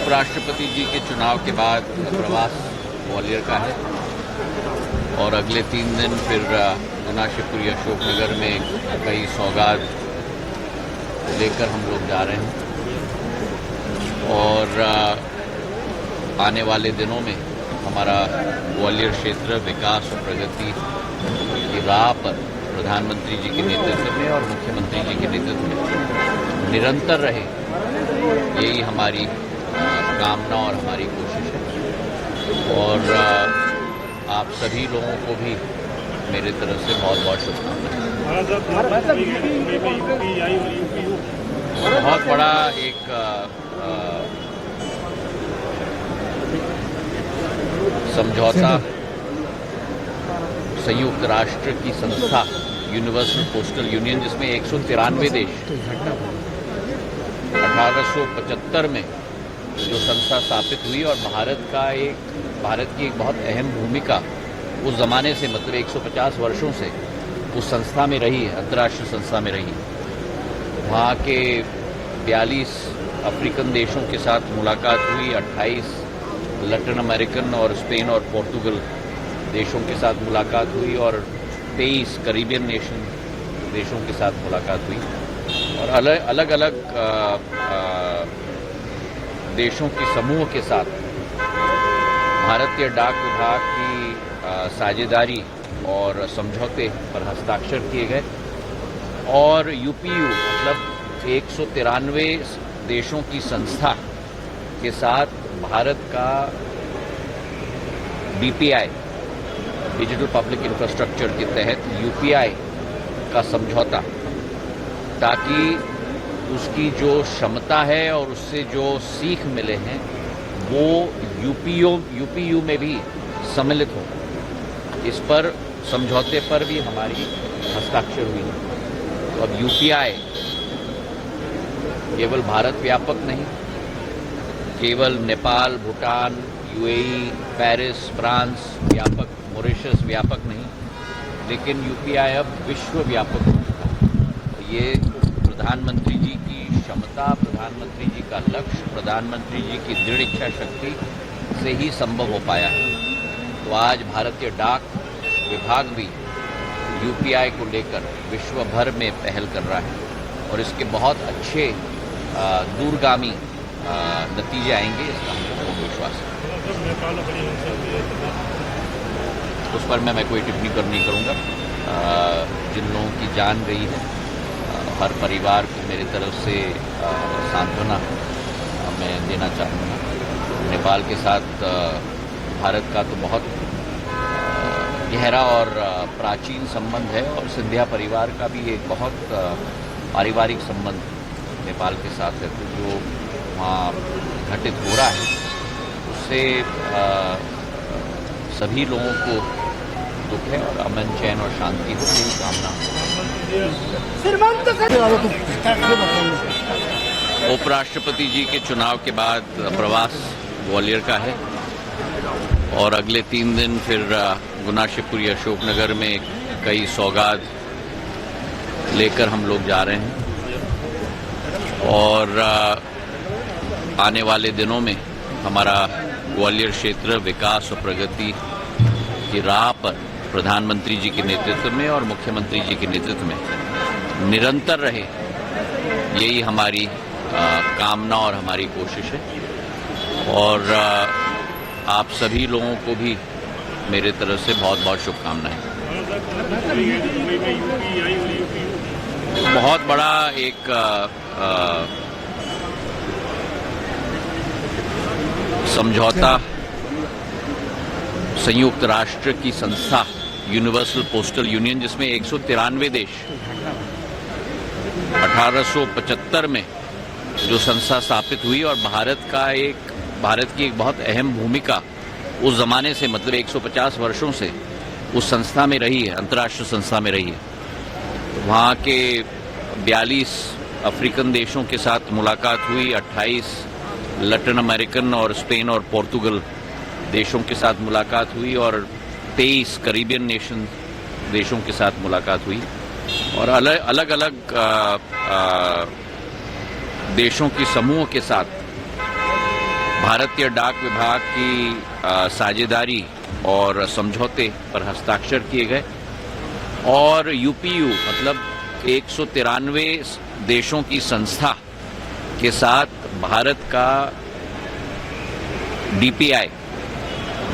उपराष्ट्रपति जी के चुनाव के बाद प्रवास ग्वालियर का है और अगले 3 दिन फिर गुना शिवपुरी अशोकनगर में कई सौगात लेकर हम लोग जा रहे हैं और आने वाले दिनों में हमारा ग्वालियर क्षेत्र विकास और प्रगति की राह पर प्रधानमंत्री जी के नेतृत्व में और मुख्यमंत्री जी के नेतृत्व में निरंतर रहे, यही हमारी कामना और हमारी कोशिश है। और आप सभी लोगों को भी मेरे तरफ से बहुत बहुत शुभकामनाएं। बहुत बड़ा एक समझौता संयुक्त राष्ट्र की संस्था यूनिवर्सल पोस्टल यूनियन, जिसमें 193 देश 1875 में जो संस्था स्थापित हुई और भारत की एक बहुत अहम भूमिका उस ज़माने से, मतलब 150 वर्षों से उस संस्था में रही है, अंतर्राष्ट्रीय संस्था में रही है। वहाँ के 42 अफ्रीकन देशों के साथ मुलाकात हुई, 28 लैटिन अमेरिकन और स्पेन और पोर्तुगल देशों के साथ मुलाकात हुई और 23 कैरिबियन देशों के साथ मुलाकात हुई और अलग अलग देशों के समूह के साथ भारतीय डाक विभाग की साझेदारी और समझौते पर हस्ताक्षर किए गए और यूपीयू मतलब 193 देशों की संस्था के साथ भारत का बीपीआई डिजिटल पब्लिक इंफ्रास्ट्रक्चर के तहत यूपीआई का समझौता, ताकि उसकी जो क्षमता है और उससे जो सीख मिले हैं वो यूपीयू में भी सम्मिलित हो। इस पर समझौते पर भी हमारी हस्ताक्षर हुई। तो अब यूपीआई केवल भारत व्यापक नहीं, केवल Nepal, Bhutan, UAE, Paris, France व्यापक, मॉरिशस व्यापक नहीं, लेकिन यूपीआई अब विश्व व्यापक हो चुका है। ये प्रधानमंत्री जी की क्षमता, प्रधानमंत्री जी का लक्ष्य, प्रधानमंत्री जी की दृढ़ इच्छा शक्ति से ही संभव हो पाया है। तो आज भारतीय डाक विभाग भी यूपीआई को लेकर विश्व भर में पहल कर रहा है और इसके बहुत अच्छे दूरगामी नतीजे आएंगे, इसका हमको विश्वास है। उस पर मैं कोई टिप्पणी नहीं करूंगा। जिन लोगों की जान गई है, हर परिवार को मेरी तरफ से सांत्वना मैं देना चाहूँगा। नेपाल के साथ भारत का तो बहुत गहरा और प्राचीन संबंध है और सिंधिया परिवार का भी एक बहुत पारिवारिक संबंध नेपाल के साथ है। तो जो वहाँ घटित हो रहा है उससे सभी लोगों को दुख है और अमन, चैन और शांति हो, यही कामना। उपराष्ट्रपति जी के चुनाव के बाद प्रवास ग्वालियर का है और अगले 3 दिन फिर गुना शिवपुरी अशोकनगर में कई सौगात लेकर हम लोग जा रहे हैं और आने वाले दिनों में हमारा ग्वालियर क्षेत्र विकास और प्रगति की राह पर प्रधानमंत्री जी के नेतृत्व में और मुख्यमंत्री जी के नेतृत्व में निरंतर रहे, यही हमारी कामना और हमारी कोशिश है। और आप सभी लोगों को भी मेरे तरफ से बहुत बहुत शुभकामनाएं। बहुत बड़ा एक समझौता संयुक्त राष्ट्र की संस्था यूनिवर्सल पोस्टल यूनियन, जिसमें 193 देश 1875 में जो संस्था स्थापित हुई और भारत की एक बहुत अहम भूमिका उस ज़माने से, मतलब 150 वर्षों से उस संस्था में रही है, अंतर्राष्ट्रीय संस्था में रही है। वहाँ के 42 अफ्रीकन देशों के साथ मुलाकात हुई, 28 लैटिन अमेरिकन और स्पेन और पोर्तुगल देशों के साथ मुलाकात हुई और 23 कैरिबियन देशों के साथ मुलाकात हुई और अलग अलग देशों के समूह के साथ भारतीय डाक विभाग की साझेदारी और समझौते पर हस्ताक्षर किए गए और यूपीयू मतलब 193 देशों की संस्था के साथ भारत का डीपीआई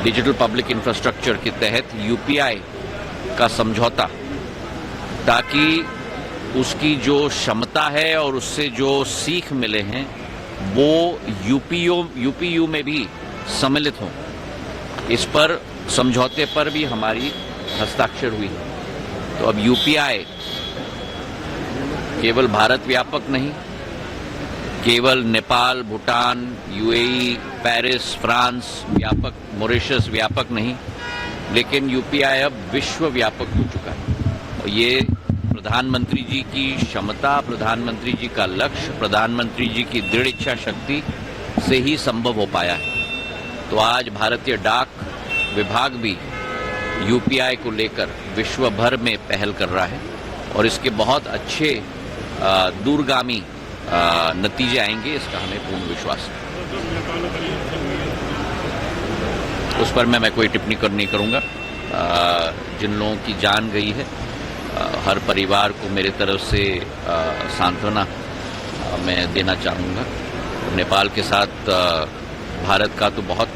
डिजिटल पब्लिक इंफ्रास्ट्रक्चर के तहत यूपीआई का समझौता, ताकि उसकी जो क्षमता है और उससे जो सीख मिले हैं वो यूपीयू में भी सम्मिलित हों। इस पर समझौते पर भी हमारी हस्ताक्षर हुई। तो अब यूपीआई केवल भारत व्यापक नहीं, केवल Nepal, Bhutan, UAE, Paris, France व्यापक, मॉरिशस व्यापक नहीं, लेकिन यूपीआई अब विश्व व्यापक हो चुका है। और ये प्रधानमंत्री जी की क्षमता, प्रधानमंत्री जी का लक्ष्य, प्रधानमंत्री जी की दृढ़ इच्छा शक्ति से ही संभव हो पाया है। तो आज भारतीय डाक विभाग भी यूपीआई को लेकर विश्व भर में पहल कर रहा है और इसके बहुत अच्छे दूरगामी नतीजे आएंगे, इसका हमें पूर्ण विश्वास है। उस पर मैं कोई टिप्पणी नहीं करूंगा। जिन लोगों की जान गई है, हर परिवार को मेरे तरफ से सांत्वना मैं देना चाहूँगा। नेपाल के साथ भारत का तो बहुत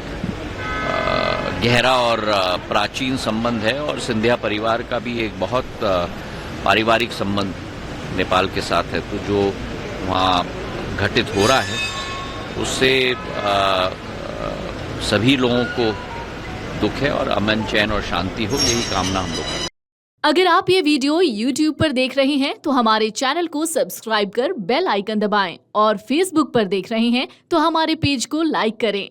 गहरा और प्राचीन संबंध है और सिंधिया परिवार का भी एक बहुत पारिवारिक संबंध नेपाल के साथ है। तो जो वहाँ घटित हो रहा है उससे सभी लोगों को दुख है और अमन, चैन और शांति हो, यही कामना हम लोग करते हैं। अगर आप ये वीडियो YouTube पर देख रहे हैं तो हमारे चैनल को सब्सक्राइब कर बेल आइकन दबाएं और Facebook पर देख रहे हैं तो हमारे पेज को लाइक करें।